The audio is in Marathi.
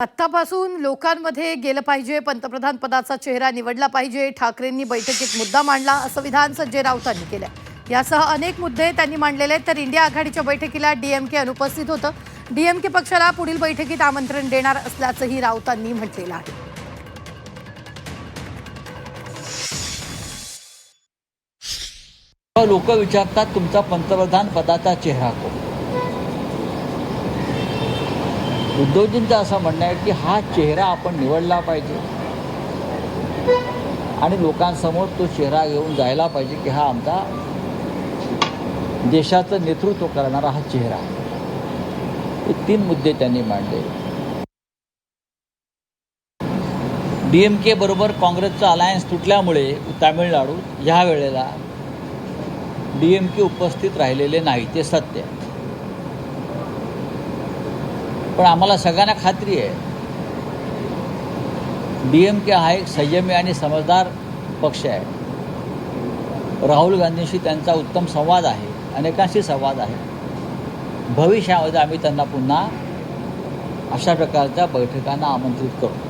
आत्तापासून लोकांमध्ये गेलं पाहिजे, पंतप्रधान पदाचा चेहरा निवडला पाहिजे. ठाकरेंनी बैठकीत मुद्दा मांडला, असं विधान संजय राऊतांनी केलंय. यासह अनेक मुद्दे त्यांनी मांडलेले आहेत. तर इंडिया आघाडीच्या बैठकीला डीएमके अनुपस्थित होतं. डीएमके पक्षाला पुढील बैठकीत आमंत्रण देणार असल्याचंही राऊतांनी म्हटलेलं आहे. लोक विचारतात तुमचा पंतप्रधान पदाचा चेहरा कोण. उद्धवजींचं असं म्हणणं आहे की हा चेहरा आपण निवडला पाहिजे आणि लोकांसमोर तो चेहरा घेऊन जायला पाहिजे की हा आमचा देशाचं नेतृत्व करणारा हा चेहरा आहे. हे 3 मुद्दे त्यांनी मांडले. डीएमके बरोबर काँग्रेसचं अलायन्स तुटल्यामुळे तामिळनाडू ह्या वेळेला डीएमके उपस्थित राहिलेले नाही, ते सत्य आहे. पण आम्हाला सगळ्यांना खात्री आहे डीएमके हा एक संयमी आणि समजदार पक्ष आहे. राहुल गांधींशी त्यांचा उत्तम संवाद आहे, अनेकांशी संवाद आहे. भविष्यामध्ये आम्ही त्यांना पुन्हा अशा प्रकारच्या बैठकांना आमंत्रित करू.